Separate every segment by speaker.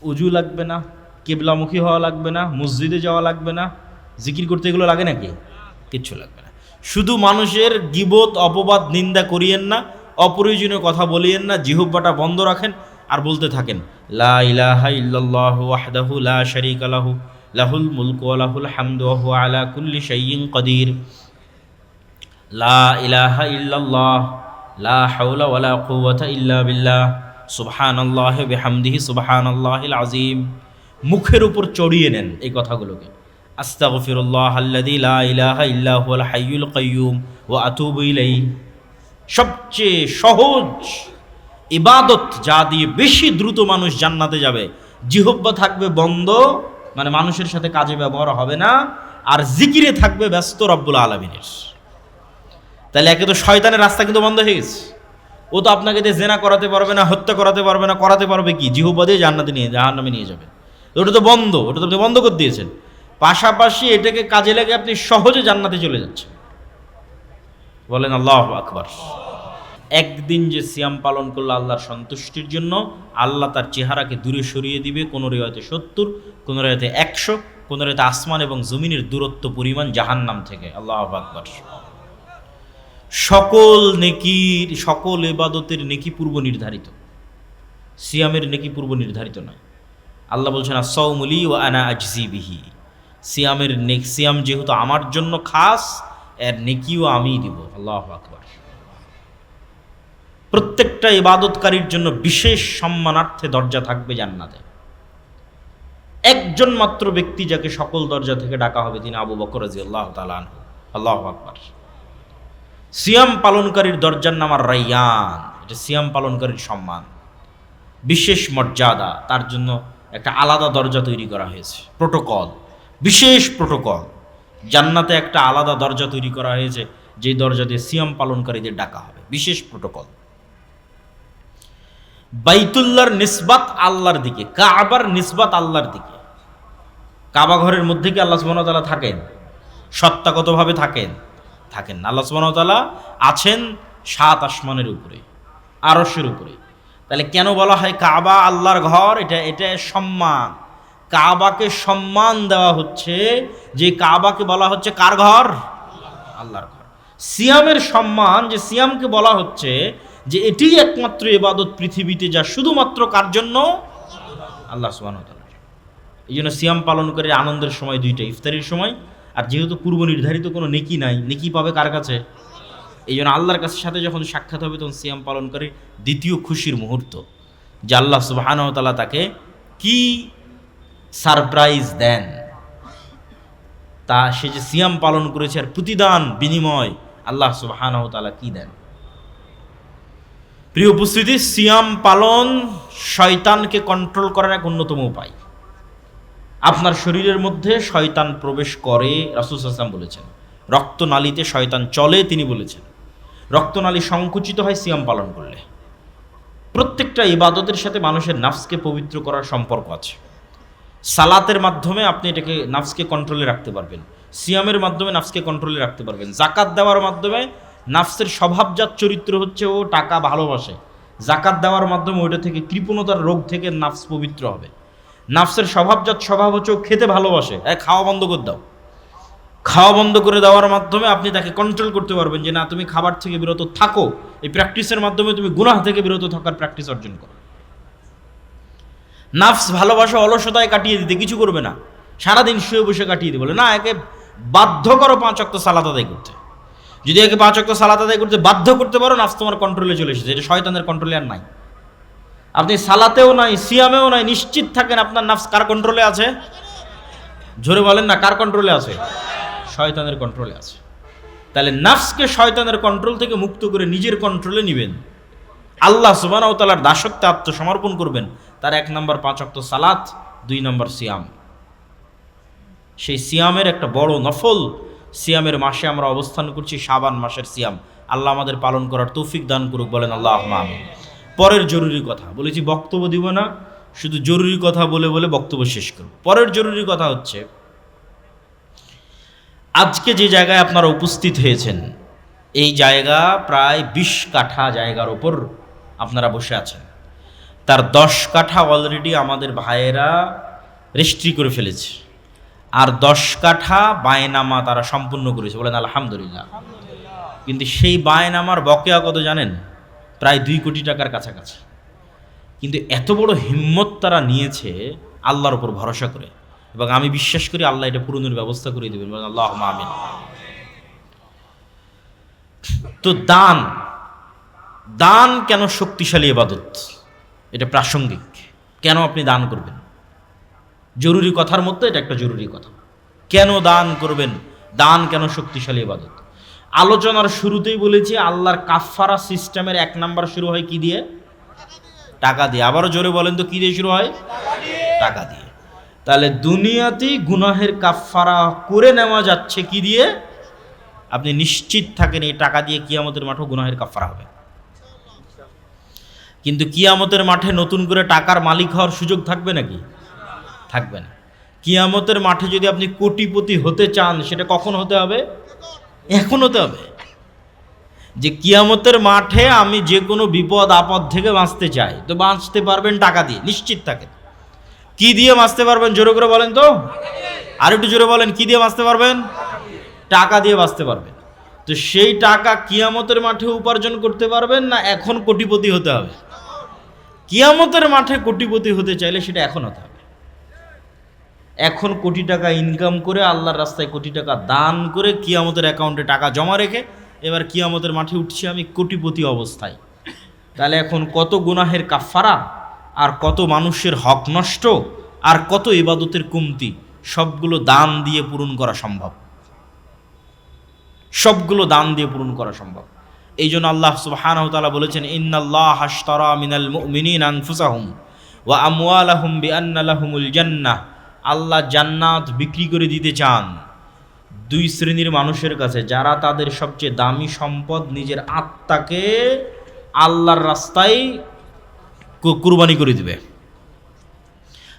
Speaker 1: উজু লাগবে না, কিবলামুখী হওয়া লাগবে না, মসজিদে যাওয়া লাগবে না, জিকির করতে এগুলো লাগে নাকি? কিচ্ছু লাগবে না। শুধু মানুষের গীবত, অপবাদ, নিন্দা করিয়েন না, অপ্রয়োজনীয় কথা বলিয়েন না, জিহ্বাটা বন্ধ রাখেন আর বলতে থাকেন লা ইলাহা ইল্লাল্লাহু ওয়াহদাহু লা শারীকা লাহু লাহুল মুলকু ওয়া লাহুল হামদু ওয়া হুয়া আলা কুল্লি শাইইন কাদির। লা ইলাহা ইল্লাল্লাহ লা হাওলা ওয়ালা কুওয়াতা ইল্লা বিল্লাহ সুবহানাল্লাহি ওয়া বিহামদিহি সুবহানাল্লাহিল আযীম। মুখের উপর চড়িয়ে নেন এই কথাগুলোকে। আস্তাগফিরুল্লাহ আল্লাযী লা ইলাহা ইল্লা হুয়াল হাইয়ুল কাইয়্যুম ওয়া আতুবু ইলাইহি। সবচেয়ে সহজ ইবাদত, যা দিয়ে বেশি দ্রুত মানুষ জান্নাতে যাবে। জিহ্বা থাকবে বন্ধ, মানে মানুষের সাথে কাজে ব্যবহার হবে না, আর জিকিরে থাকবে ব্যস্ত রব্বুল আলামিনের। তাহলে একে তো শয়তানের রাস্তা কিন্তু বন্ধ হয়ে গেছে। ও তো আপনাকে দিয়ে জেনা করাতে পারবে না, হত্যা করাতে পারবে না, করাতে পারবে কি? জিহ্বা দিয়ে জাহান্নামে নিয়ে যাবে। ওটা তো বন্ধ, ওটা তো আপনি বন্ধ করে দিয়েছেন। পাশাপাশি এটাকে কাজে লাগে আপনি সহজে জান্নাতে চলে যাচ্ছেন। বলেন আল্লাহু আকবার। একদিন যে সিয়াম পালন করলো আল্লাহর সন্তুষ্টির জন্য, আল্লাহ তার চেহারাকে দূরে সরিয়ে দিবে। কোন রিওয়ায়াতে 70, কোন রিওয়ায়াতে 100, কোন রিওয়ায়াতে আসমান এবং জমিনের দূরত্ব পরিমাণ জাহান্নাম থেকে। আল্লাহু আকবার। সকল নেকির, সকল ইবাদতের নেকি পূর্ব নির্ধারিত, সিয়ামের নেকি পূর্ব নির্ধারিত নয়। আল্লাহ বলছেন আস-সাওমু লি ওয়া আনা আজজি বিহি। সিয়াম যেহেতু আমার জন্য খাস, এর নেকিও আমিই দিব। আল্লাহু আকবার। প্রত্যেকটা ইবাদতকারীর জন্য বিশেষ সম্মানার্থে দরজা থাকবে জান্নাতে। একজন মাত্র ব্যক্তি যাকে সকল দরজা থেকে ডাকা হবে, তিনি আবু বকর রাদিয়াল্লাহু তাআলা আনহু। আল্লাহু আকবার। সিয়াম পালনকারীর দরজার নাম আর রায়্যান। এটা সিয়াম পালনকারীর সম্মান, বিশেষ মর্যাদা। তার জন্য একটা আলাদা দরজা তৈরি করা হয়েছে, প্রোটোকল, বিশেষ প্রোটোকল। জান্নাতে একটা আলাদা দরজা তৈরি করা হয়েছে, যে দরজা দিয়ে সিয়াম পালনকারীদের ডাকা হবে, বিশেষ প্রোটোকল। বাইতুল্লাহর নিসবাত আল্লাহর দিকে, কাবার নিসবাত আল্লাহর দিকে। কাবা ঘরের মধ্যে কি আল্লাহ সুবহানাহু ওয়া তাআলা থাকেন? সত্তাগতভাবে থাকেন? থাকেন না। আল্লাহ সুবহানাহু ওয়া তাআলা আছেন 7 আসমানের উপরে, আরশের উপরে। তাহলে কেন বলা হয় কাবা আল্লাহর ঘর? এটা সম্মান। কাবাকে সম্মান দেওয়া হচ্ছে, যে কাবাকে বলা হচ্ছে কার ঘর? আল্লাহর ঘর। সিয়ামের সম্মান, যে সিয়ামকে বলা হচ্ছে যে এটি একমাত্র ইবাদত পৃথিবীতে যা শুধুমাত্র কার জন্য? আল্লাহ সুবহানাহু ওয়া তাআলা। এই জন্য সিয়াম পালন করে আনন্দের সময় দুইটা, ইফতারির সময়, আর যেহেতু পূর্ব নির্ধারিত কোনো নেকি নাই, নেকি পাবে কার কাছে? এই জন্য আল্লাহর কাছে সাথে যখন সাক্ষাৎ হবে, তখন সিয়াম পালনকারী দ্বিতীয় খুশির মুহূর্ত, যে আল্লাহ সুবহানাহু ওয়া তাআলা তাকে কি সারপ্রাইজ দেন, তা সে যে সিয়াম পালন করেছে আর প্রতিদান বিনিময় আল্লাহ সুবহানাহু ওয়া তাআলা কি দেন। প্রিয় উপস্থিতি, সিয়াম পালন শয়তানকে কন্ট্রোল করার এক অন্যতম উপায়। আপনার শরীরের মধ্যে শয়তান প্রবেশ করে, রাসূল সাল্লাল্লাহু আলাইহি ওয়াসাল্লাম বলেছেন। রক্তনালীতে শয়তান চলে, তিনি বলেছেন। রক্তনালী সংকুচিত হয় সিয়াম পালন করলে। প্রত্যেকটা ইবাদতের সাথে মানুষের নাফসকে পবিত্র করার সম্পর্ক আছে। সালাতের মাধ্যমে আপনি এটাকে নাফসকে কন্ট্রোলে রাখতে পারবেন, সিয়ামের মাধ্যমে নাফসকে কন্ট্রোলে রাখতে পারবেন। জাকাত দেওয়ার মাধ্যমে নাফসের স্বভাবজাত চরিত্র হচ্ছে ও টাকা ভালোবাসে, জাকাত দেওয়ার মাধ্যমে ওইটা থেকে, কৃপণতার রোগ থেকে নাফস পবিত্র হবে। নাফসের স্বভাবজাত স্বভাব হচ্ছে ও খেতে ভালোবাসে, খাওয়া বন্ধ করে দাও। খাওয়া বন্ধ করে দেওয়ার মাধ্যমে আপনি তাকে কন্ট্রোল করতে পারবেন, যে না, তুমি খাবার থেকে বিরত থাকো। এই প্র্যাকটিসের মাধ্যমে তুমি গুনাহ থেকে বিরত থাকার প্র্যাকটিস অর্জন করো। নাফস ভালোবাসা অলসতায় কাটিয়ে দিতে, কিছু করবে না, সারাদিন শুয়ে বসে কাটিয়ে দিতে। বলে না, একে বাধ্য করো 5 ওয়াক্ত সালাত আদায় করতে। যদি একে 5 ওয়াক্ত সালাত আদায় করতে বাধ্য করতে পারো, নাফস তোমার কন্ট্রোলে চলে এসেছে। এটা শয়তানের কন্ট্রোলে আর নাই। আপনি সালাতেও নাই, সিয়ামেও নাই, নিশ্চিত থাকেন আপনার নাফস কার কন্ট্রোলে আছে? জোরে বলেন না, কার কন্ট্রোলে আছে? শয়তানের কন্ট্রোলে আছে। তাহলে নাফসকে শয়তানের কন্ট্রোল থেকে মুক্ত করে নিজের কন্ট্রোলে নেবেন, আল্লাহ সুবহানাহু ওয়া তাআলার দাসত্বে আত্মসমর্পণ করবেন। তার 1 নম্বর 5 ওয়াক্ত সালাত, 2 নম্বর সিয়াম। সেই সিয়ামের একটা বড় নফল, সিয়ামের মাসে আমরা অবস্থান করছি, শাবান মাসের সিয়াম। আল্লাহ আমাদের পালন করার তৌফিক দান করুক, বলেন আল্লাহুম্মা আমিন। পরের জরুরি কথা বলেছি, বক্তব্য দিব না, শুধু জরুরি কথা বলে বলে বক্তব্য শেষ করব। পরের জরুরি কথা হচ্ছে, আজকে যে জায়গায় আপনারা উপস্থিত হয়েছেন, এই জায়গা প্রায় 20 কাঠা জায়গার ওপর আপনারা বসে আছেন। তার 10 কাঠা অলরেডি আমাদের ভাইয়েরা রেজিস্ট্রি করে ফেলেছে, আর 10 কাঠা বায়নামা তারা সম্পূর্ণ করেছে, বলেন আলহামদুলিল্লাহ। কিন্তু সেই বায়নামার বকেয়া কত জানেন? প্রায় 2 কোটি টাকার কাছাকাছি। কিন্তু এত বড় হিম্মত তারা নিয়েছে আল্লাহর উপর ভরসা করে, এবং আমি বিশ্বাস করি আল্লাহ এটা পূরণের ব্যবস্থা করে দেবেন, বলেন আল্লাহুম্মা আমিন। তো দান কেন শক্তিশালী ইবাদত? এটা প্রাসঙ্গিক। কেন আপনি দান করবেন? জরুরি কথার মধ্যে এটা একটা জরুরি কথা। কেন দান করবেন? দান কেন শক্তিশালী ইবাদত? আলোচনার শুরুতেই বলেছি আল্লাহর কাফফারা সিস্টেমের 1 নাম্বার শুরু হয় কি দিয়ে? টাকা দিয়ে। আবারও জোরে বলেন তো, কি দিয়ে শুরু হয়? টাকা দিয়ে। তাহলে দুনিয়াতেই গুনাহের কাফফারা করে নেওয়া যাচ্ছে কি দিয়ে? আপনি নিশ্চিত থাকেন এই টাকা দিয়ে কিয়ামতের মাঠে গুনাহের কাফফারা হবে। কিন্তু কিয়ামতের মাঠে নতুন করে টাকার মালিক হওয়ার সুযোগ থাকবে নাকি? থাকবে না। কিয়ামতের মাঠে যদি আপনি কোটিপতি হতে চান, সেটা কখন হতে হবে? এখন হতে হবে। যে কিয়ামতের মাঠে আমি যে কোনো বিপদ আপদ থেকে বাঁচতে চাই, তো বাঁচতে পারবেন টাকা দিয়ে, নিশ্চিত থাকেন। কি দিয়ে বাঁচতে পারবেন? জোরে করে বলেন তো, আর একটু জোরে বলেন, কি দিয়ে বাঁচতে পারবেন? টাকা দিয়ে বাঁচতে পারবেন। তো সেই টাকা কিয়ামতের মাঠে উপার্জন করতে পারবেন না এখন কোটিপতি হতে হবে? কিয়ামতের মাঠে কোটিপতি হতে চাইলে সেটা এখন হতে হবে। এখন কোটি টাকা ইনকাম করে আল্লাহর রাস্তায় কোটি টাকা দান করে কিয়ামতের অ্যাকাউন্টে টাকা জমা রেখে এবার কিয়ামতের মাঠে উঠছি আমি কোটিপতি অবস্থায়। তাহলে এখন কত গুনাহের কাফফারা, আর কত মানুষের হক নষ্ট, আর কত ইবাদতের কমতি, সবগুলো দান দিয়ে পূরণ করা সম্ভব। সবগুলো দান দিয়ে পূরণ করা সম্ভব। এই জন্য আল্লাহ সুবহানাহু ওয়া তাআলা বলেছেন, ইন্নাল্লাহা আশতারা মিনাল মুমিনিনা আনফুসাহুম ওয়া আমওয়ালাহুম বিআন্না লাহুমুল জান্নাহ। আল্লাহ জান্নাত বিক্রি করে দিতে চান 2 শ্রেণীর মানুষের কাছে, যারা তাদের সবচেয়ে দামি সম্পদ নিজের আত্মাকে আল্লাহর রাস্তায় কুরবানি করে দিবে,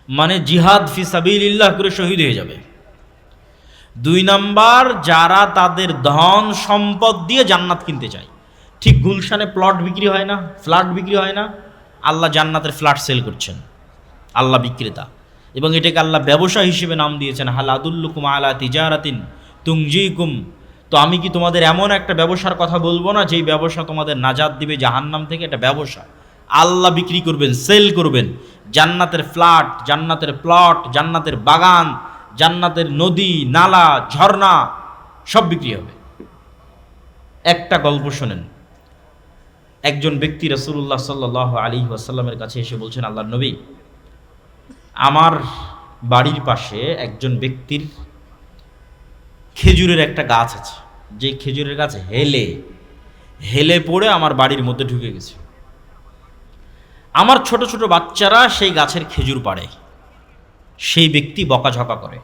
Speaker 1: মানে জিহাদ ফি সাবিলিল্লাহ করে শহীদ হয়ে যাবে। 2 নাম্বার, যারা তাদের ধন সম্পদ দিয়ে জান্নাত কিনতে চায়। ঠিক গুলশানে প্লট বিক্রি হয় না, ফ্ল্যাট বিক্রি হয় না, আল্লাহ জান্নাতের ফ্ল্যাট সেল করছেন, আল্লাহ বিক্রেতা। এবং এটাকে আল্লাহ ব্যবসা হিসেবে নাম দিয়েছেন, হাল আদুল্লুকুম আলা তিজারাতিন তুনজিকুম। তো আমি কি তোমাদের এমন একটা ব্যবসার কথা বলবো না যেই ব্যবসা তোমাদের নাজাত দিবে জাহান্নাম থেকে? এটা ব্যবসা, আল্লাহ বিক্রি করবেন, সেল করবেন। জান্নাতের ফ্ল্যাট, জান্নাতের প্লট, জান্নাতের বাগান, জান্নাতের নদী নালা ঝর্ণা সব বিক্রি হবে। একটা গল্প শোনেন। একজন ব্যক্তি রাসূলুল্লাহ সাল্লাল্লাহু আলাইহি ওয়াসাল্লামের কাছে এসে বলছেন, আল্লাহর নবী, আমার বাড়ির পাশে একজন ব্যক্তির খেজুরের একটা গাছ আছে, যে খেজুরের গাছ হেলে হেলে পড়ে আমার বাড়ির মধ্যে ঢুকে গেছে। আমার ছোট ছোট বাচ্চারা সেই গাছের খেজুর পাড়ে, সেই ব্যক্তি বকাঝকা করে।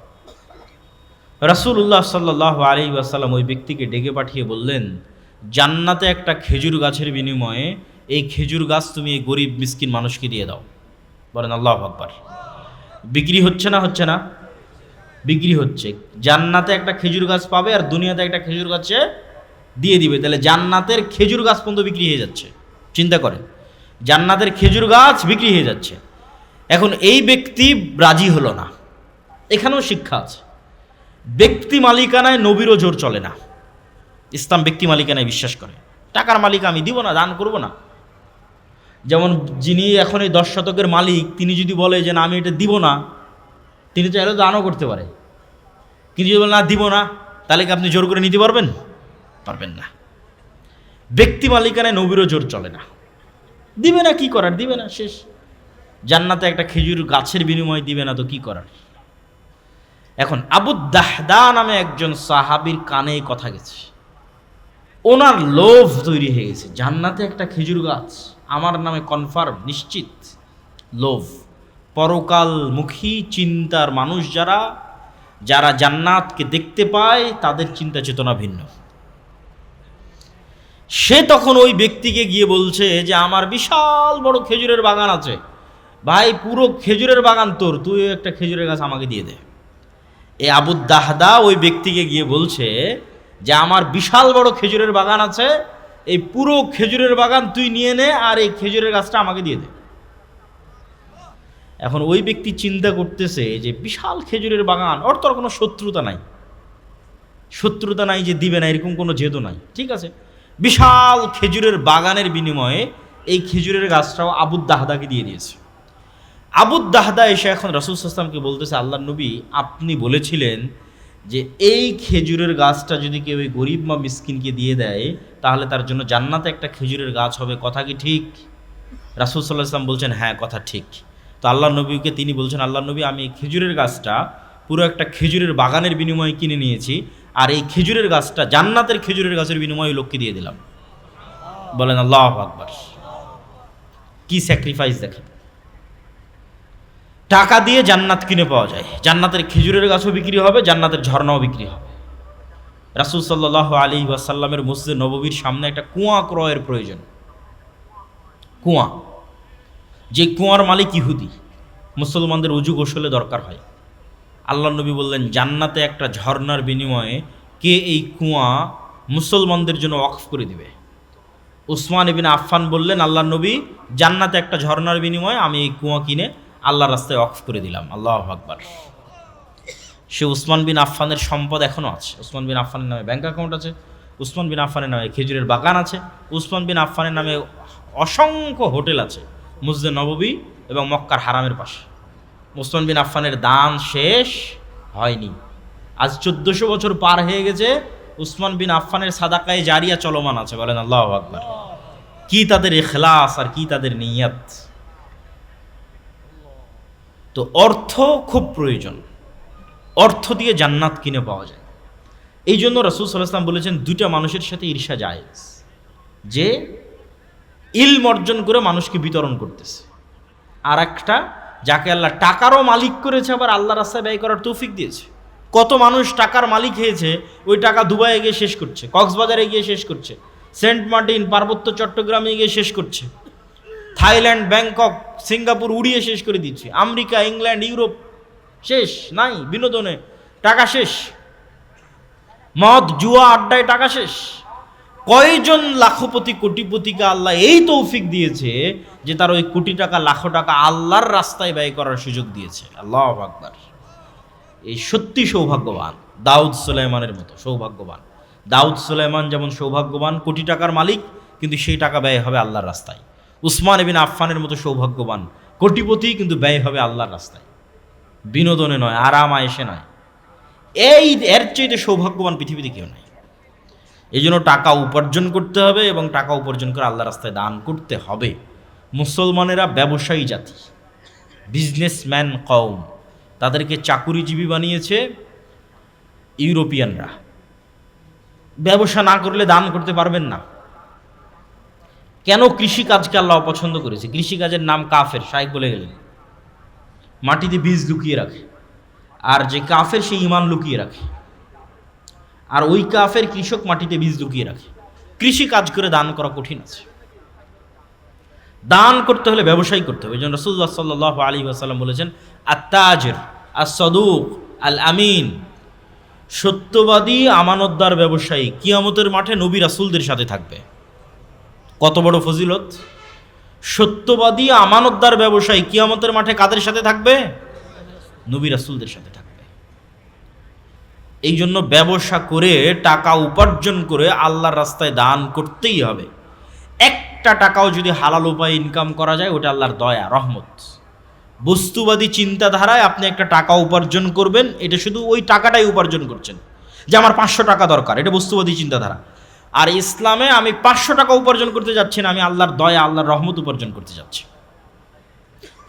Speaker 1: রাসূলুল্লাহ সাল্লাল্লাহু আলাইহি ওয়াসাল্লাম ওই ব্যক্তিকে ডেকে পাঠিয়ে বললেন, জান্নাতে একটা খেজুর গাছের বিনিময়ে এই খেজুর গাছ তুমি এই গরিব মিসকিন মানুষকে দিয়ে দাও। বলেন আল্লাহু আকবার। বিক্রি হচ্ছে না? হচ্ছে না? বিক্রি হচ্ছে। জান্নাতে একটা খেজুর গাছ পাবে আর দুনিয়াতে একটা খেজুর গাছে দিয়ে দিবে। তাহলে জান্নাতের খেজুর গাছ পর্যন্ত বিক্রি হয়ে যাচ্ছে। চিন্তা করেন, জান্নাতের খেজুর গাছ বিক্রি হয়ে যাচ্ছে। এখন এই ব্যক্তি রাজি হলো না। এখানেও শিক্ষা আছে। ব্যক্তি মালিকানায় নবীরও জোর চলে না। ইসলাম ব্যক্তি মালিকানায় বিশ্বাস করে। টাকার মালিক আমি দিব না, দান করব না। যেমন যিনি এখন এই 10 শতকের মালিক, তিনি যদি বলে যে না আমি এটা দিব না, তিনি চাইলে দানও করতে পারে। কিন্তু যদি বলে না দিব না, তাহলে কি আপনি জোর করে নিতে পারবেন? পারবেন না। ব্যক্তি মালিকানায় নবীরও জোর চলে না। দিবে না, কি করার? দিবে না, শেষ। জান্নাতে একটা খেজুর গাছের বিনিময়ে দিবে না তো কি করার? এখন আবু দাহদা নামে একজন সাহাবীর কানে এই কথা গেছে। ওনার লোভ তৈরি হয়ে গেছে, জান্নাতে একটা খেজুর গাছ আমার নামে কনফার্ম, নিশ্চিত। লোভ, পরকালমুখী চিন্তার মানুষ যারা যারা জান্নাতকে দেখতে পায় তাদের চিন্তা চেতনা ভিন্ন। সে তখন ওই ব্যক্তিকে গিয়ে বলছে যে আমার বিশাল বড় খেজুরের বাগান আছে, ভাই পুরো খেজুরের বাগান তোর, তুই একটা খেজুরের গাছ আমাকে দিয়ে দে। এই আবু দাহদা ওই ব্যক্তিকে গিয়ে বলছে যে আমার বিশাল বড় খেজুরের বাগান আছে, এই পুরো খেজুরের বাগান তুই নিয়ে নে আর এই খেজুরের গাছটা আমাকে দিয়ে দে। এখন ওই ব্যক্তি চিন্তা করতেছে যে বিশাল খেজুরের বাগান, ওর তো আর কোনো শত্রুতা নাই যে দিবে না, এরকম কোনো জেদও নাই, ঠিক আছে। বিশাল খেজুরের বাগানের বিনিময়ে এই খেজুরের গাছটাও আবু দাহদাকে দিয়ে দিয়েছে। আবু দাহদা এসে এখন রাসূল সাল্লাল্লাহু আলাইহি ওয়াসাল্লামকে বলতেছে, আল্লাহর নবী, আপনি বলেছিলেন যে এই খেজুরের গাছটা যদি কেউ ওই গরিব বা মিসকিনকে দিয়ে দেয় তাহলে তার জন্য জান্নাতে একটা খেজুরের গাছ হবে, কথা কি ঠিক? রাসূল সাল্লাল্লাহু আলাইহি ওয়াসাল্লাম বলছেন, হ্যাঁ, কথা ঠিক। তো আল্লাহর নবীকে তিনি বলছেন, আল্লাহর নবী, আমি এই খেজুরের গাছটা পুরো একটা খেজুরের বাগানের বিনিময়ে কিনে নিয়েছি, আর এই খেজুরের গাছটা জান্নাতের খেজুরের গাছের বিনিময়ে লোককে দিয়ে দিলাম। বলেন আল্লাহু আকবার। কি স্যাক্রিফাইস দেখেন! টাকা দিয়ে জান্নাত কিনে পাওয়া যায়, জান্নাতের খেজুরের গাছও বিক্রি হবে, জান্নাতের ঝর্ণাও বিক্রি হবে। রাসূল সাল্লাল্লাহু আলাইহি ওয়াসাল্লামের মসজিদে নববীর সামনে একটা কুয়া ক্রয়ের প্রয়োজন। কুয়া, যে কুয়ার মালিক ইহুদি, মুসলমানদের উজু গোসলে দরকার হয়। আল্লাহর নবী বললেন, জান্নাতে একটা ঝর্ণার বিনিময়ে কে এই কুয়া মুসলমানদের জন্য ওয়াকফ করে দিবে? উসমান ইবনে আফফান বললেন, আল্লাহর নবী, জান্নাতে একটা ঝর্ণার বিনিময়ে আমি এই কুয়া কিনে আল্লাহর রাস্তায় ওয়াকফ করে দিলাম। আল্লাহু আকবার। সে উসমান বিন আফফানের সম্পদ এখনও আছে। উসমান বিন আফফানের নামে ব্যাংক অ্যাকাউন্ট আছে, উসমান বিন আফফানের নামে খেজুরের বাগান আছে, উসমান বিন আফফানের নামে অসংখ্য হোটেল আছে মসজিদে নববী এবং মক্কার হারামের পাশে। উসমান বিন আফফানের দান শেষ হয়নি। আজ 1400 বছর পার হয়ে গেছে, উসমান বিন আফফানের সাদাকায়ে জারিয়া চলমান আছে। বলেন আল্লাহু আকবার। কি তাদের ইখলাস আর কি তাদের নিয়ত! তো অর্থ খুব প্রয়োজন, অর্থ দিয়ে জান্নাত কিনে পাওয়া যায়। এই জন্য রাসূল সাল্লাল্লাহু আলাইহি ওয়াসাল্লাম বলেছেন, দুইটা মানুষের সাথে ঈর্ষা জায়েজ, যে ইলম অর্জন করে মানুষকে বিতরণ করতেছে, আর একটা যাকে আল্লাহ টাকারও মালিক করেছে, আবার আল্লাহর রাস্তায় ব্যয় করার তৌফিক দিয়েছে। কত মানুষ টাকার মালিক হয়েছে, ওই টাকা দুবাইয়ে গিয়ে শেষ করছে, কক্সবাজারে গিয়ে শেষ করছে, সেন্ট মার্টিন, পার্বত্য চট্টগ্রামে গিয়ে শেষ করছে, থাইল্যান্ড, ব্যাংকক, সিঙ্গাপুর উড়িয়ে শেষ করে দিচ্ছে, আমেরিকা, ইংল্যান্ড, ইউরোপ শেষ নাই, বিনোদনে টাকা শেষ, মদ জুয়া আড্ডায় টাকা শেষ। কয়জন লাখপতি কোটিপতিকে আল্লাহ এই তৌফিক দিয়েছে যে তার ওই কোটি টাকা লাখো টাকা আল্লাহর রাস্তায় ব্যয় করার সুযোগ দিয়েছে। আল্লাহু আকবার। এই সত্যি সৌভাগ্যবান, দাউদ সুলাইমানের মতো সৌভাগ্যবান। দাউদ সুলাইমান যেমন সৌভাগ্যবান, কোটি টাকার মালিক, কিন্তু সেই টাকা ব্যয় হবে আল্লাহর রাস্তায়। উসমান ইবনে আফফানের মতো সৌভাগ্যবান, কোটিপতি, কিন্তু ব্যয় হবে আল্লাহর রাস্তায়, বিনোদনে নয়, আরাম আয়েশে নয়। এর চাইতে সৌভাগ্যবান পৃথিবীতে কেউ নাই। এই জন্য টাকা উপার্জন করতে হবে এবং টাকা উপার্জন করে আল্লাহর রাস্তায় দান করতে হবে। মুসলমানেরা ব্যবসায়ী জাতি, বিজনেসম্যান কওম, তাদেরকে চাকুরিজীবী বানিয়েছে ইউরোপিয়ানরা। ব্যবসা না করলে দান করতে পারবেন না। কেন কৃষিকাজকে আল্লাহ অপছন্দ করেছে? কৃষিকাজের নাম কাফের, শাইখ বলে গেলেন। মাটিতে বীজ লুকিয়ে রাখে, আর যে কাফের সে ঈমান লুকিয়ে রাখে, আর ওই কাফের কৃষক মাটিতে বীজ লুকিয়ে রাখে। কৃষি কাজ করে দান করা কঠিন আছে। দান করতে হলে ব্যবসায়ী করতে হবে। এই জন্য রাসূলুল্লাহ সাল্লাল্লাহু আলাইহি ওয়াসাল্লাম বলেছেন, আত-তাজির আস-সাদুক আল-আমিন, সত্যবাদী আমানতদার ব্যবসায়ী কিয়ামতের মাঠে নবী রাসূলদের সাথে থাকবে। কত বড় ফজিলত! সত্যবাদী আমানতদার ব্যবসায়ী কিয়ামতের মাঠে কাদের সাথে থাকবে? নবী রাসূলদের সাথে থাকবে। এই জন্য ব্যবসা করে টাকা উপার্জন করে আল্লাহর রাস্তায় দান করতেই হবে। একটা টাকাও যদি হালাল উপায়ে ইনকাম করা যায়, ওটা আল্লাহর দয়া, রহমত। বস্তুবাদী চিন্তাধারায় আপনি একটা টাকা উপার্জন করবেন, এটা শুধু ওই টাকাটাই উপার্জন করছেন, যে আমার 500 টাকা দরকার, এটা বস্তুবাদী চিন্তাধারা। আর ইসলামে আমি 500 টাকা উপার্জন করতে যাচ্ছি না, আমি আল্লাহর দয়া, আল্লাহর রহমত উপার্জন করতে যাচ্ছি।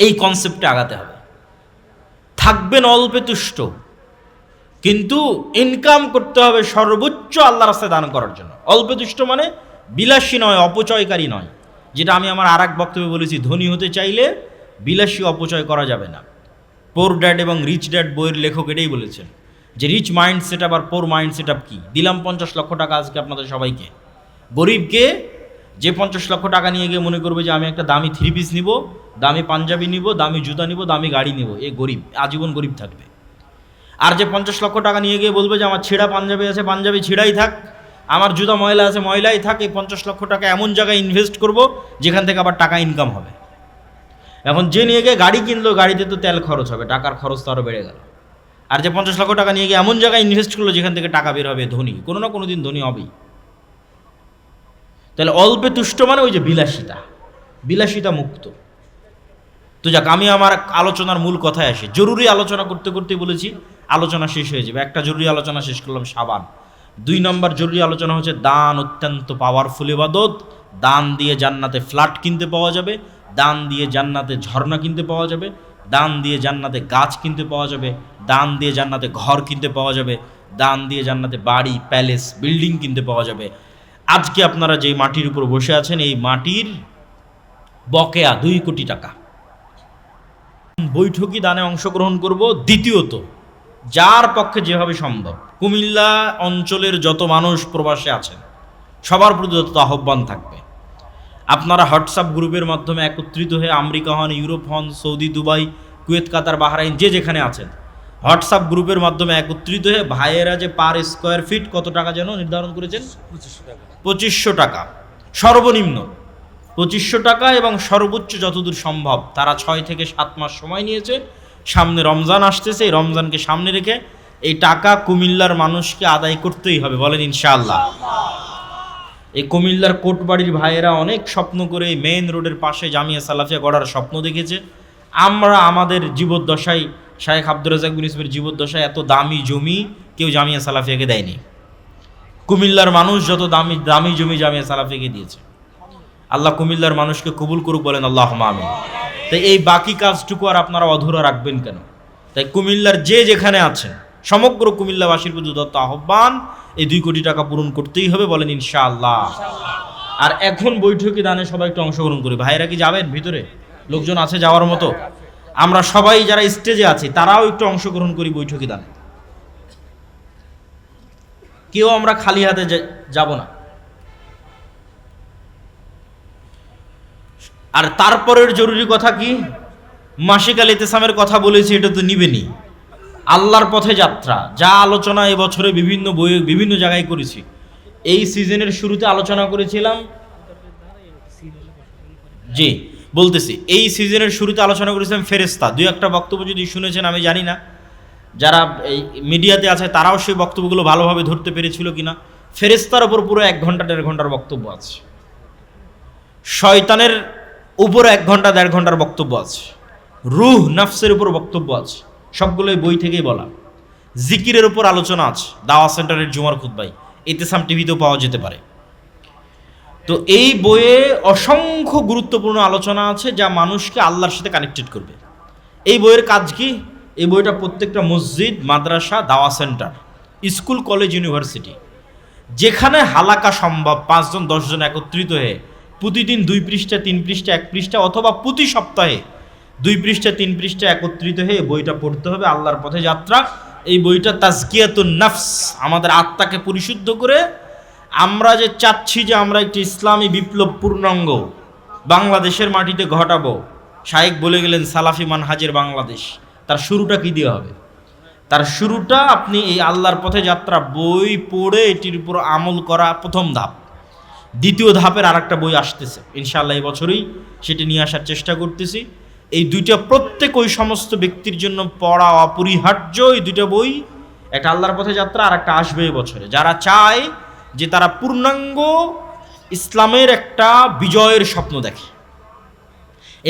Speaker 1: এই কনসেপ্টে আগাতে হবে। থাকবেন অল্পে তুষ্ট, কিন্তু ইনকাম করতে হবে সর্বোচ্চ আল্লাহর রাস্তায় দান করার জন্য। অল্পে তুষ্ট মানে বিলাসী নয়, অপচয়কারী নয়। যেটা আমি আমার আর এক বক্তব্যে বলেছি, ধনী হতে চাইলে বিলাসী অপচয় করা যাবে না। পোর ড্যাড এবং রিচ ড্যাড বইয়ের লেখক এটাই বলেছেন, যে রিচ মাইন্ড সেট আপ আর পোর মাইন্ড সেট আপ কী। দিলাম 50 লক্ষ টাকা আজকে আপনাদের সবাইকে। গরিবকে, যে 50 লক্ষ টাকা নিয়ে গিয়ে মনে করবে যে আমি একটা দামি 3 পিস নিব, দামি পাঞ্জাবি নিব, দামি জুতা নিব, দামি গাড়ি নিব, এ গরিব, আজীবন গরিব থাকবে। আর যে 50 লক্ষ টাকা নিয়ে গিয়ে বলবে যে আমার ছেঁড়া পাঞ্জাবি আছে, পাঞ্জাবি ছেঁড়াই থাক, আমার জুতা ময়লা আছে, ময়লাই থাক, এই 50 লক্ষ টাকা এমন জায়গায় ইনভেস্ট করব যেখান থেকে আবার টাকা ইনকাম হবে। এখন যে নিয়ে গিয়ে গাড়ি কিনলো, গাড়িতে তো তেল খরচ হবে, টাকার খরচ তো আরও বেড়ে গেল। আর যে 50 লক্ষ টাকা নিয়ে গিয়ে এমন জায়গায় ইনভেস্ট করলো যেখান থেকে টাকা বের হবে, ধনী কোনো না কোনো দিন ধনী হবেই। তাহলে অল্পে তুষ্ট মানে ওই যে বিলাসিতা, বিলাসিতা মুক্ত। তো যাক, আমি আমার আলোচনার মূল কথায় আসি। জরুরি আলোচনা করতে করতে বলেছি আলোচনা শেষ হয়ে যাবে। একটা জরুরি আলোচনা শেষ করলাম সাবান। 2 নম্বর জরুরি আলোচনা হচ্ছে দান অত্যন্ত পাওয়ারফুল ইবাদত। দান দিয়ে জান্নাতে ফ্ল্যাট কিনতে পাওয়া যাবে, দান দিয়ে জান্নাতে ঝর্ণা কিনতে পাওয়া যাবে, দান দিয়ে জান্নাতে গাছ কিনতে পাওয়া যাবে, দান দিয়ে জান্নাতে ঘর কিনতে পাওয়া যাবে, দান দিয়ে জান্নাতে বাড়ি, প্যালেস, বিল্ডিং কিনতে পাওয়া যাবে। আজকে আপনারা যে মাটির উপর বসে আছেন, এই মাটির বকেয়া 2 কোটি টাকা। বৈঠকি দানে অংশগ্রহণ করব। দ্বিতীয়ত, যার পক্ষে যেভাবে সম্ভব, কুমিল্লা অঞ্চলের যত মানুষ প্রবাসে আছেন সবার প্রতি তত আহ্বান থাকবে, আপনারা হোয়াটসঅ্যাপ গ্রুপের মাধ্যমে একত্রিত হয়ে আমেরিকা হন, ইউরোপ হন, সৌদি, দুবাই, কুয়েত, কাতার, বাহরাইন, যে যেখানে আছেন, হোয়াটসঅ্যাপ গ্রুপের মাধ্যমে একত্রিত হয়ে ভাইয়েরা যে পার স্কোয়ার ফিট কত টাকা যেন নির্ধারণ করেছেন, 2500 টাকা সর্বনিম্ন, 2500 টাকা, এবং সর্বোচ্চ যতদূর সম্ভব তারা 6 থেকে 7 মাস সময় নিয়েছে। সামনে রমজান আসতেছে, এই রমজানকে সামনে রেখে এই টাকা কুমিল্লার মানুষকে আদায় করতেই হবে, বলেন ইনশাআল্লাহ। এই কুমিল্লার কোটবাড়ির ভাইয়েরা অনেক স্বপ্ন করে মেইন রোডের পাশে জামিয়া সালাফিয়া গড়ার স্বপ্ন দেখেছে। আমরা আমাদের জীবদ্দশায়, শায়েখ আব্দুর রাজ্জাক বিন ইউসুফের জীবদ্দশায় এত দামি জমি কেউ জামিয়া সালাফিয়াকে দেয়নি। কুমিল্লার মানুষ যত দামি দামি জমি জামিয়া সালাফিয়াকে দিয়েছে। আল্লাহ কুমিল্লার মানুষকে কবুল করুক, বলেন আল্লাহুম্মা আমিন। তাই এই বাকি কাজটুকু আর আপনারা অধুরা রাখবেন কেন? তাই কুমিল্লার যে যেখানে আছেন সমগ্র কুমিল্লাবাসীর প্রতি দত্ত আহ্বান, এই 2 কোটি টাকা পূরণ করতেই হবে, বলেন ইনশাআল্লাহ। আর এখন বৈঠকে দানে সবাই একটু অংশগ্রহণ করি। ভাইরা কি যাবেন ভিতরে? লোকজন আছে যাওয়ার মতো? আমরা সবাই যারা স্টেজে আছি তারাও একটু অংশগ্রহণ করি বৈঠকে দানে। কেউ আমরা খালি হাতে যাব না। আর তারপরের জরুরি কথা কি, মাসিক আল ইতিসামের কথা বলেছি, এটা তো নিবেনি। আল্লাহর পথে যাত্রা, যা আলোচনা এবছরে বিভিন্ন বইয়ে বিভিন্ন জায়গায় করেছি। এই সিজনের শুরুতে আলোচনা করেছিলাম, জি বলতেছি, এই সিজনের শুরুতে আলোচনা করেছিলাম ফেরেশতা। 2-1টা বক্তব্য যদি শুনেছেন আমি জানি না, যারা এই মিডিয়াতে আছে তারাও সেই বক্তব্যগুলো ভালোভাবে ধরতে পেরেছিল কিনা। ফেরেশতার ওপর পুরো 1 ঘন্টা 1.5 ঘন্টার বক্তব্য আছে, শয়তানের উপর 1 ঘন্টা 1.5 ঘন্টার বক্তব্য আছে, রূহ নফসের উপর বক্তব্য আছে, সবগুলোই বই থেকেই বলা। জিকিরের উপর আলোচনা আছে দাওয়া সেন্টারের জুমার খুতবায়, ইতিসাম টিভিতেও পাওয়া যেতে পারে। তো এই বইয়ে অসংখ্য গুরুত্বপূর্ণ আলোচনা আছে যা মানুষকে আল্লাহর সাথে কানেক্টেড করবে। এই বইয়ের কাজ কি? এই বইটা প্রত্যেকটা মসজিদ, মাদ্রাসা, দাওয়া সেন্টার, স্কুল, কলেজ, ইউনিভার্সিটি, যেখানে হালাকা সম্ভব 5 জন 10 জন একত্রিত হয়ে প্রতিদিন 2 পৃষ্ঠা 3 পৃষ্ঠা 1 পৃষ্ঠা অথবা প্রতি সপ্তাহে 2 পৃষ্ঠা 3 পৃষ্ঠা একত্রিত হয়ে বইটা পড়তে হবে। আল্লাহর পথে যাত্রা। এই বইটা তাজকিয়াতুন নফস, আমাদের আত্মাকে পরিশুদ্ধ করে আমরা যে চাচ্ছি যে আমরা একটি ইসলামী বিপ্লব পূর্ণাঙ্গ বাংলাদেশের মাটিতে ঘটাবো। শায়েখ বলে গেলেন সালাফি মানহাজের বাংলাদেশ। তার শুরুটা কি দিয়ে হবে? তার শুরুটা আপনি এই আল্লাহর পথে যাত্রা বই পড়ে এটির উপর আমল করা প্রথম ধাপ। দ্বিতীয় ধাপের আরেকটা বই আসতেছে ইনশাআল্লাহ, এই বছরই সেটি নিয়ে আসার চেষ্টা করতেছি। এই 2টা প্রত্যেক ওই সমস্ত ব্যক্তির জন্য পড়া অপরিহার্য। এই 2টা বই, একটা আল্লাহর পথে যাত্রা আর একটা আসবে এই বছরে, যারা চায় যে তারা পূর্ণাঙ্গ ইসলামের একটা বিজয়ের স্বপ্ন দেখে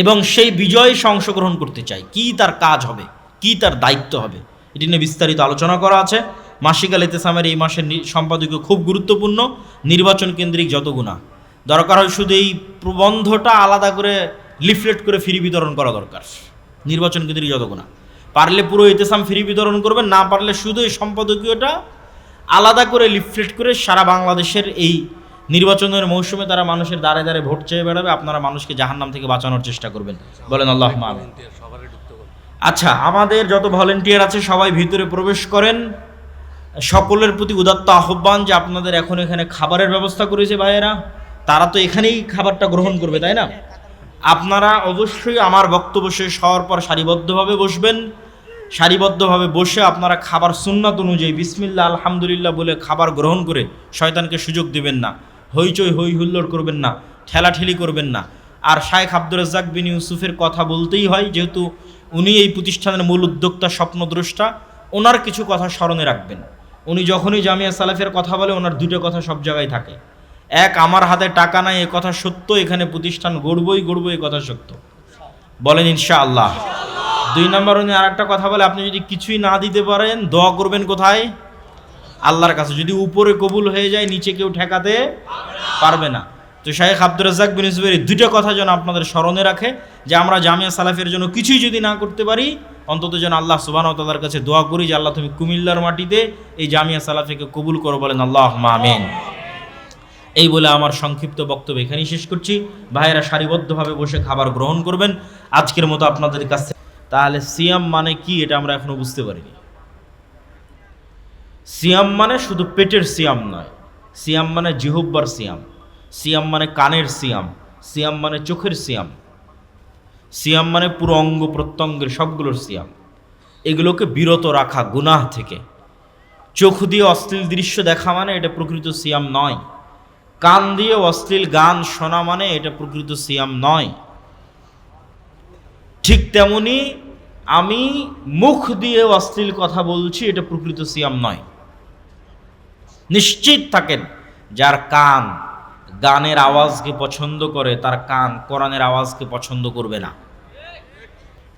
Speaker 1: এবং সেই বিজয়ে অংশগ্রহণ করতে চায়, কি তার কাজ হবে, কি তার দায়িত্ব হবে, এটি নিয়ে বিস্তারিত আলোচনা করা আছে। মাসিক আল ইতিসামের এই মাসের সম্পাদকীয় খুব গুরুত্বপূর্ণ। নির্বাচন কেন্দ্রিক যত গুণা দরকার হয়, শুধু এই প্রবন্ধটা আলাদা করে লিফলেট করে ফ্রি বিতরণ করা দরকার। নির্বাচন কেন্দ্রিক যত গুণা, পারলে পুরো ইতিসাম ফ্রি বিতরণ করবেন, না পারলে শুধু এই সম্পাদকীয়টা আলাদা করে লিফলেট করে সারা বাংলাদেশের এই নির্বাচনের মৌসুমে তারা মানুষের দ্বারে দ্বারে ভোট চেয়ে বেড়াবে। আপনারা মানুষকে জাহান্নাম থেকে বাঁচানোর চেষ্টা করবেন, বলেন আল্লাহুম্মা আমিন। আচ্ছা, আমাদের যত ভলেন্টিয়ার আছে সবাই ভিতরে প্রবেশ করেন। সকলের প্রতি উদাত্ত আহ্বান যে আপনাদের এখন এখানে খাবারের ব্যবস্থা করেছে ভাইয়েরা, তারা তো এখানেই খাবারটা গ্রহণ করবে, তাই না? আপনারা অবশ্যই আমার বক্তব্য শেষ হওয়ার পর সারিবদ্ধভাবে বসবেন। সারিবদ্ধভাবে বসে আপনারা খাবার সুন্নাত অনুযায়ী বিসমিল্লাহ আলহামদুলিল্লাহ বলে খাবার গ্রহণ করে শয়তানকে সুযোগ দেবেন না, হইচই হই হুল্লোড় করবেন না, ঠেলাঠেলি করবেন না। আর শায়েখ আব্দুর রাজ্জাক বিন ইউসুফের কথা বলতেই হয়, যেহেতু উনি এই প্রতিষ্ঠানের মূল উদ্যোক্তা, স্বপ্নদ্রষ্টা। ওনার কিছু কথা স্মরণে রাখবেন। উনি যখনই জামিয়া সালাফের কথা বলে ওনার দুটো কথা সব জায়গায় থাকে। এক, আমার হাতে টাকা নাই এ কথা সত্য, এখানে প্রতিষ্ঠান গড়বই এ কথা সত্য, বলেন ইনশাআল্লাহ। 2 নম্বর, উনি আর একটা কথা বলে, আপনি যদি কিছুই না দিতে পারেন দোয়া করবেন কোথায়? আল্লাহর কাছে। যদি উপরে কবুল হয়ে যায় নিচে কেউ ঠেকাতে পারবে না। তো শায়েখ আব্দুর রাজ্জাক বিন ইউসুফের এই দুটো কথা যেন আপনাদের স্মরণে রাখে, যে আমরা জামিয়া সালাফের জন্য কিছুই যদি না করতে পারি, অন্তত যেন আল্লাহ সুবহানাহু ওয়া তাআলার কাছে দোয়া করি যে আল্লাহ তুমি কুমিল্লার মাটিতে এই জামিয়া সালাফিকে কবুল করো, বলেন আল্লাহুম্মা আমিন। এই বলে আমার সংক্ষিপ্ত বক্তব্য এখানেই শেষ করছি। ভাইয়েরা সারিবদ্ধভাবে বসে খাবার গ্রহণ করবেন আজকের মতো আপনাদের কাছে। তাহলে সিয়াম মানে কি এটা আমরা এখনো বুঝতে পারিনি। সিয়াম মানে শুধু পেটের সিয়াম নয়, সিয়াম মানে জিহ্বার সিয়াম, সিয়াম মানে কানের সিয়াম, সিয়াম মানে চোখের সিয়াম, সিয়াম মানে পুরো অঙ্গ প্রত্যঙ্গের সবগুলোর সিয়াম। এগুলোকে বিরত রাখা গুনাহ থেকে। চোখ দিয়ে অশ্লীল দৃশ্য দেখা মানে এটা প্রকৃত সিয়াম নয়। কান দিয়ে অশ্লীল গান শোনা মানে এটা প্রকৃত সিয়াম নয়। ঠিক তেমনি আমি মুখ দিয়ে অশ্লীল কথা বলছি, এটা প্রকৃত সিয়াম নয়। নিশ্চিত থাকেন, যার কান গানের আওয়াজকে পছন্দ করে তার কান কোরআনের আওয়াজকে পছন্দ করবে না।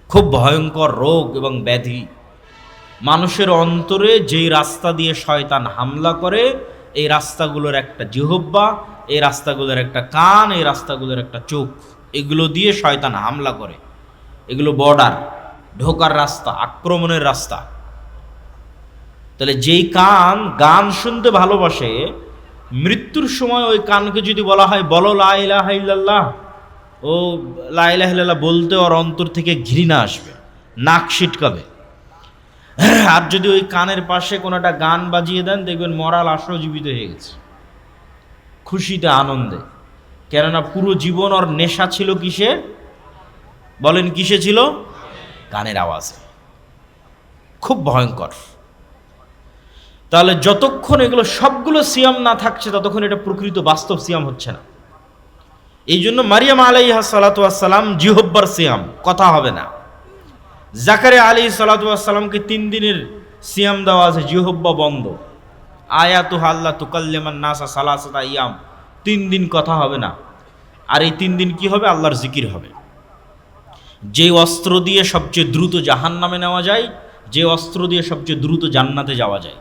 Speaker 1: খুব ভয়ঙ্কর রোগ এবং ব্যাধি। মানুষের অন্তরে যেই রাস্তা দিয়ে শয়তান হামলা করে, এই রাস্তাগুলোর একটা জিহ্বা, এই রাস্তাগুলোর একটা কান, এই রাস্তাগুলোর একটা চোখ, এগুলো দিয়ে শয়তান হামলা করে। এগুলো বর্ডার, ঢোকার রাস্তা, আক্রমণের রাস্তা। তাহলে যেই কান গান শুনতে ভালোবাসে, মৃত্যুর সময় ওই কানকে যদি বলা হয় বলো লা ইলাহা ইল্লাল্লাহ, ও লা ইলাহা ইল্লাল্লাহ বলতে ওর অন্তর থেকে ঘৃণা আসবে, নাক ছিটকাবে। আর যদি ওই কানের পাশে কোনো একটা গান বাজিয়ে দেন, দেখবেন মরা লাশও জীবিত হয়ে গেছে, খুশিতে আনন্দে। কেননা পুরো জীবন ওর নেশা ছিল কিসে? বলেন কিসে ছিল? গানের আওয়াজে। খুব ভয়ঙ্কর। তাহলে যতক্ষণ এগুলো সবগুলো সিয়াম না থাকছে ততক্ষণ এটা প্রকৃত বাস্তব সিয়াম হচ্ছে না। এই জন্য মারিয়াম আলাইহিস সালাতু ওয়াস সালাম জিহ্বার সিয়াম, কথা হবে না। জাকারিয়া আলাইহিস সালাতু ওয়াস সালামকে 3 দিনের সিয়াম দেওয়া আছে, জিহ্বা বন্ধ। আয়াতু আল্লাহ তুকাল্লিমান নাসা সালাসাতা ইয়াম, 3 দিন কথা হবে না। আর এই 3 দিন কি হবে? আল্লাহর জিকির হবে। যে অস্ত্র দিয়ে সবচেয়ে দ্রুত জাহান্নামে নেওয়া যায়, যে অস্ত্র দিয়ে সবচেয়ে দ্রুত জান্নাতে যাওয়া যায়।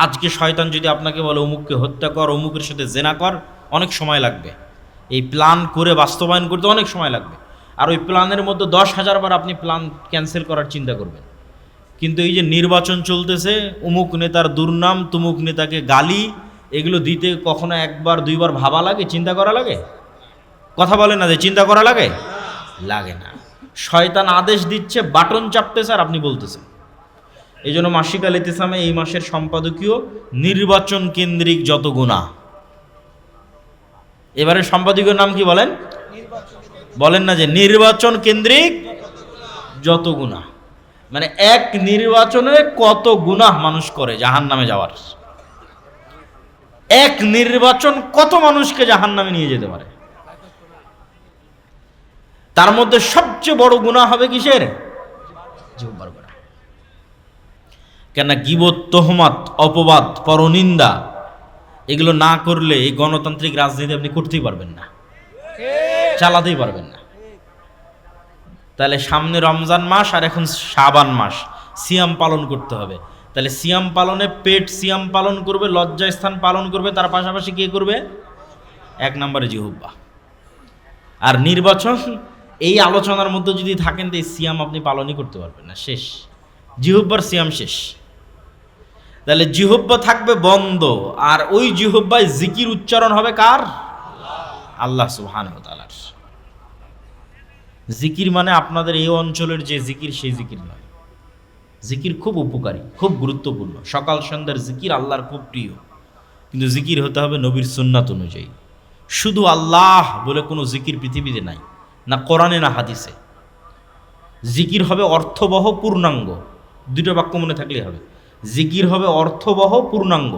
Speaker 1: আজকে শয়তান যদি আপনাকে বলে অমুককে হত্যা কর, অমুকের সাথে জেনা কর, অনেক সময় লাগবে। এই প্ল্যান করে বাস্তবায়ন করতে অনেক সময় লাগবে। আর ওই প্ল্যানের মধ্যে 10,000 বার আপনি প্ল্যান ক্যান্সেল করার চিন্তা করবেন। কিন্তু এই যে নির্বাচন চলতেছে, অমুক নেতার দুর্নাম, তুমুক নেতাকে গালি, এগুলো দিতে কখনো 1বার 2বার ভাবা লাগে, চিন্তা করা লাগে? কথা বলে না যে চিন্তা করা লাগে? লাগে না। শয়তান আদেশ দিচ্ছে, বাটন চাপতেছে আর আপনি বলতেছেন। এই জন্য মাসিক আল ইতিসামে এই মাসের সম্পাদকীয় নির্বাচন কেন্দ্রিক যত গুনাহ। এবারে সম্পাদকীয় নাম কি বলেন? বলেন না যে নির্বাচন কেন্দ্রিক যত গুনাহ। মানে এক নির্বাচনে কত গুনাহ মানুষ করে জাহান্নামে যাওয়ার। এক নির্বাচন কত মানুষকে জাহান্নামে নিয়ে যেতে পারে। তার মধ্যে সবচেয়ে বড় গুনাহ হবে কিসের? জিহ্বার গুনাহ। কেন? গীবত, তোহমাত, অপবাদ, পরনিন্দা, এগুলো না করলে এই গণতান্ত্রিক রাজনীতি আপনি করতেই পারবেন না, চালাতেই পারবেন না। তাহলে সামনে রমজান মাস আর এখন শাবান মাস, সিয়াম পালন করতে হবে। তাহলে সিয়াম পালনে পেট সিয়াম পালন করবে, লজ্জাস্থান পালন করবে, তার পাশাপাশি কে করবে? 1 নম্বরে জিহ্বা। আর নির্বাচন, এই আলোচনার মধ্যে যদি থাকেন তো এই সিয়াম আপনি পালনই করতে পারবেন না, শেষ। জিহ্বার সিয়াম শেষ। তাহলে জিহ্বা থাকবে বন্ধ, আর ওই জিহ্বায় জিকির উচ্চারণ হবে কার? আল্লাহ সুবহানাহু ওয়া তাআলার। জিকির মানে আপনাদের এই অঞ্চলের যে জিকির সেই জিকির নয়। জিকির খুব উপকারী, খুব গুরুত্বপূর্ণ। সকাল সন্ধ্যার জিকির আল্লাহর খুব প্রিয়, কিন্তু জিকির হতে হবে নবীর সুন্নাত অনুযায়ী। শুধু আল্লাহ বলে কোনো জিকির পৃথিবীতে নাই, না কোরআনে না হাদিসে। জিকির হবে অর্থবহ, পূর্ণাঙ্গ। 2টো বাক্য মনে থাকলেই হবে। জিকির হবে অর্থবহ, পূর্ণাঙ্গ।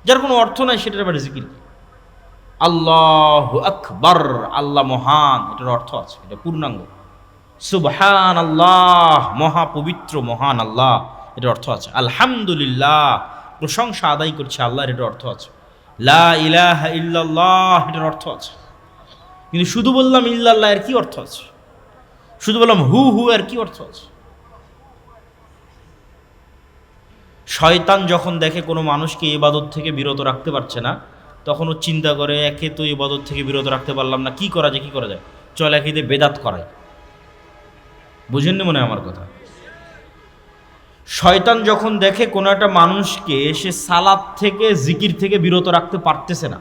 Speaker 1: যার কোনো অর্থ নাই সেটার ব্যাপারে জিকির কি? আল্লাহু আকবার, আল্লাহ মহান, এটার অর্থ আছে, এটা পূর্ণাঙ্গ। সুবহান আল্লাহ, মহা পবিত্র মহান আল্লাহ, এটার অর্থ আছে। আলহামদুলিল্লাহ, প্রশংসা আদায় করছে আল্লাহর, এটার অর্থ আছে। লা ইলাহা ইল্লাল্লাহ, এটার অর্থ আছে। কিন্তু শুধু বললাম ইল্লাল্লাহ এর কি অর্থ আছে? শুধু বললাম হু হু এর কি অর্থ আছে? শয়তান যখন দেখে কোনো মানুষকে ইবাদত থেকে বিরত রাখতে পারছে না, তখন ও চিন্তা করে, একে তো ইবাদত থেকে বিরত রাখতে পারলাম না, কি করা যায়, কি করা যায়, চল একে দিয়ে বেদাত করাই। বুঝেননি মনে হয় আমার কথা? শয়তান যখন দেখে কোনো একটা মানুষকে সে সালাত থেকে জিকির থেকে বিরত রাখতে পারতেছে না,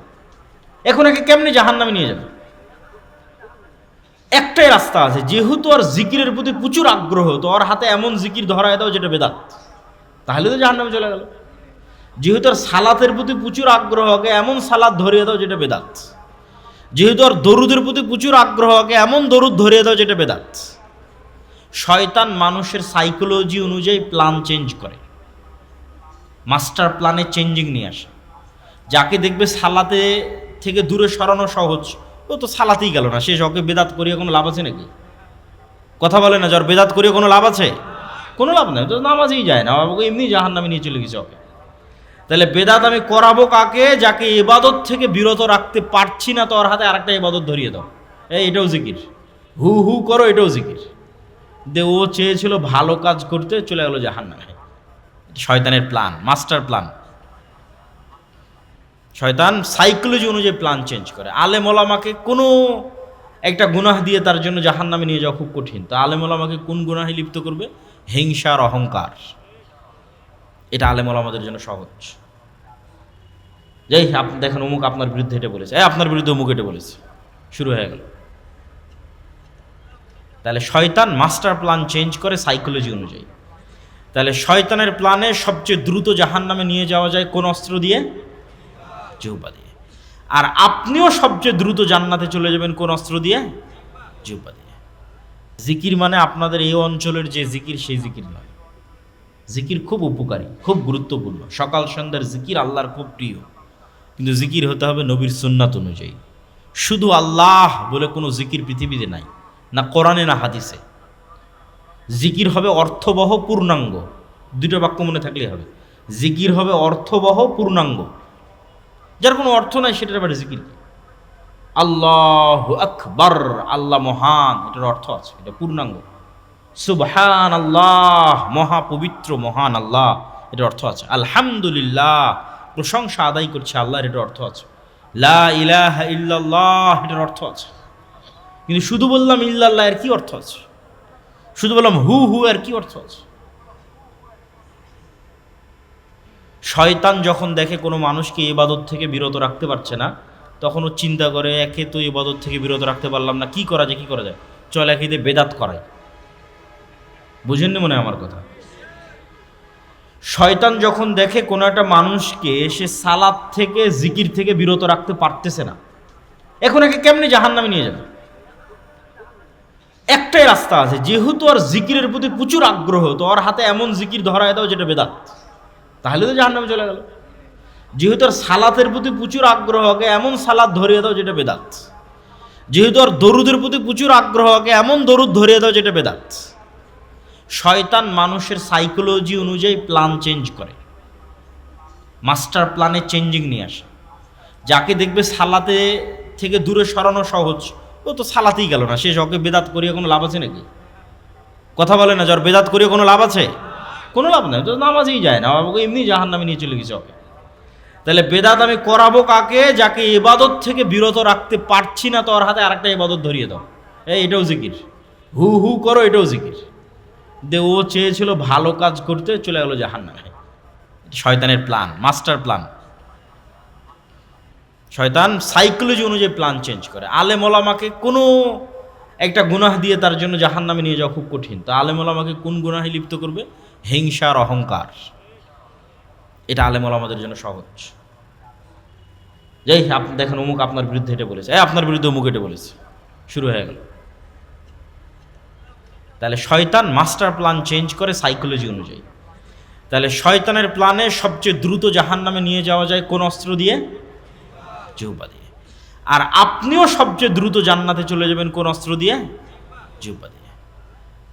Speaker 1: এখন একে কেমনি জাহান্নামে নিয়ে যাবে? একটাই রাস্তা আছে, যেহেতু আর জিকিরের প্রতি প্রচুর আগ্রহ, তো ওর হাতে এমন জিকির ধরায় দাও যেটা বেদাত, তাহলে তো জাহান্নামে চলে গেল। যেহেতু আর সালাতের প্রতি প্রচুর আগ্রহ, আগে এমন সালাত ধরিয়ে দাও যেটা বেদাত। যেহেতু আর দরুদের প্রতি প্রচুর আগ্রহ, আগে এমন দরুদ ধরিয়ে দাও যেটা বেদাত। শয়তান মানুষের সাইকোলজি অনুযায়ী প্ল্যান চেঞ্জ করে, মাস্টার প্ল্যানে চেঞ্জিং নিয়ে আসে। যাকে দেখবে সালাতে থেকে দূরে সরানো সহজ, ও তো সালাতেই গেল না, শেষ, ওকে বেদাত করিয়ে কোনো লাভ আছে নাকি? কথা বলে না, যার বেদাত করিয়ে কোনো লাভ আছে? কোনো লাভ নেই, তো নামাজেই যায় না, ওকে এমনি জাহান্নামে নিয়ে চলে গেছে ওকে। তাহলে বেদাত আমি করাবো কাকে? যাকে ইবাদত থেকে বিরত রাখতে পারছি না, তো ওর হাতে আরেকটা ইবাদত ধরিয়ে দাও, এটাও জিকির, হু হু করো, এটাও জিকির। দে ও চেয়েছিল ভালো কাজ করতে, চলে গেল জাহান্নামে। শয়তানের প্ল্যান, মাস্টার প্ল্যান। শয়তান সাইকোলজি অনুযায়ী প্ল্যান চেঞ্জ করে। আলেম ওলামাকে কোনো একটা গুনাহ দিয়ে তার জন্য জাহান্নামে নিয়ে যাওয়া খুব কঠিন। তো আলেম ওলামাকে কোন গুনাহে লিপ্ত করবে? হিংসার অহংকার। এটা আলেম ওলামাদের জন্য সহজ। যাই আপনি দেখেন, অমুক আপনার বিরুদ্ধে এটা বলেছে, আপনার বিরুদ্ধে অমুক এটা বলেছে, শুরু হয়ে গেল। তাহলে শয়তান মাস্টার প্ল্যান চেঞ্জ করে সাইকোলজি অনুযায়ী। তাহলে শয়তানের প্ল্যানে সবচেয়ে দ্রুত জাহান্নামে নিয়ে যাওয়া যায় কোন অস্ত্র দিয়ে? জিহ্বা দিয়ে। আর আপনিও সবচেয়ে দ্রুত জান্নাতে চলে যাবেন কোন অস্ত্র দিয়ে? জিহ্বা দিয়ে। জিকির মানে আপনাদের এই অঞ্চলের যে জিকির সেই জিকির নয়। জিকির খুব উপকারী, খুব গুরুত্বপূর্ণ। সকাল সন্ধ্যার জিকির আল্লাহর খুব প্রিয়, কিন্তু জিকির হতে হবে নবীর সুন্নাত অনুযায়ী। শুধু আল্লাহ বলে কোনো জিকির পৃথিবীতে নাই, না কোরআনে না হাদিসে। জিকির হবে অর্থবহ, পূর্ণাঙ্গ। দুটো বাক্য মনে থাকলেই হবে। জিকির হবে অর্থবহ, পূর্ণাঙ্গ। যার কোনো অর্থ নাই সেটার ব্যাপারে জিকির। আল্লাহু আকবার, আল্লাহ মহান, এটার অর্থ আছে, এটা পূর্ণাঙ্গ। সুবহান আল্লাহ, মহা পবিত্র মহান আল্লাহ, এটার অর্থ আছে। আলহামদুলিল্লাহ, প্রশংসা আদায় করছে আল্লাহর, এটার অর্থ আছে। লা ইলাহা ইল্লাল্লাহ, এটার অর্থ আছে। কিন্তু শুধু বললাম ইল্লাল্লাহ এর কি অর্থ আছে? শুধু বললাম হু হু এর কি অর্থ আছে? শয়তান যখন দেখে কোনো মানুষকে ইবাদত থেকে বিরত রাখতে পারছে না, তখন ও চিন্তা করে, একে তো ইবাদত থেকে বিরত রাখতে পারলাম না, কি করা যায়, কি করা যায়, চল একে দিয়ে বেদাত করাই। বুঝেননি মনে হয় আমার কথা? শয়তান যখন দেখে কোনো একটা মানুষকে সে সালাত থেকে জিকির থেকে বিরত রাখতে পারতেছে না, এখন একে কেমনি জাহান্নামে নিয়ে যাবে? একটাই রাস্তা আছে, যেহেতু আর জিকিরের প্রতি প্রচুর আগ্রহ, তো ওর হাতে এমন জিকির ধরায় দাও যেটা বেদাত, তাহলে তো জাহান্নামে চলে গেল। যেহেতু আর সালাতের প্রতি প্রচুর আগ্রহ, আগে এমন সালাত ধরিয়ে দাও যেটা বেদাত। যেহেতু আর দরুদের প্রতি প্রচুর আগ্রহ, আগে এমন দরুদ ধরিয়ে দাও যেটা বেদাত। শয়তান মানুষের সাইকোলজি অনুযায়ী প্ল্যান চেঞ্জ করে, মাস্টার প্ল্যানে চেঞ্জিং নিয়ে আসে। যাকে দেখবে সালাতে থেকে দূরে সরানো সহজ, ও তো সালাতেই গেল না, শেষ, ওকে বেদাত করিয়ে কোনো লাভ আছে নাকি? কথা বলে না, যার বেদাত করিয়ে কোনো লাভ আছে? কোনো লাভ নেই, তো নামাজেই যায় না, ওকে এমনি জাহান্নামে নিয়ে চলে গেছে ওকে। তাহলে বেদাত আমি করাবো কাকে? যাকে ইবাদত থেকে বিরত রাখতে পারছি না, তো ওর হাতে আরেকটা ইবাদত ধরিয়ে দাও, এটাও জিকির, হু হু করো, এটাও জিকির। দে ও চেয়েছিল ভালো কাজ করতে, চলে গেল জাহান্নামে। শয়তানের প্ল্যান, মাস্টার প্ল্যান। শয়তান সাইকোলজি অনুযায়ী প্ল্যান চেঞ্জ করে। আলেম ওলামাকে কোনো একটা গুনাহ দিয়ে তার জন্য জাহান্নামে নিয়ে যাওয়া খুব কঠিন। তো আলেম ওলামাকে কোন গুনাহে লিপ্ত করবে? হিংসার অহংকার। এটা আলেম ওলামাদের জন্য সহজ। যাই আপনি দেখেন, অমুক আপনার বিরুদ্ধে এটা বলেছে, আপনার বিরুদ্ধে অমুক এটা বলেছে, শুরু হয়ে গেল। তাহলে শয়তান মাস্টার প্ল্যান চেঞ্জ করে সাইকোলজি অনুযায়ী। তাহলে শয়তানের প্ল্যানে সবচেয়ে দ্রুত জাহান্নামে নিয়ে যাওয়া যায় কোন অস্ত্র দিয়ে? জিহ্বা দিয়ে। আর আপনিও সবচেয়ে দ্রুত জান্নাতে চলে যাবেন কোন অস্ত্র দিয়ে? জিহ্বা দিয়ে।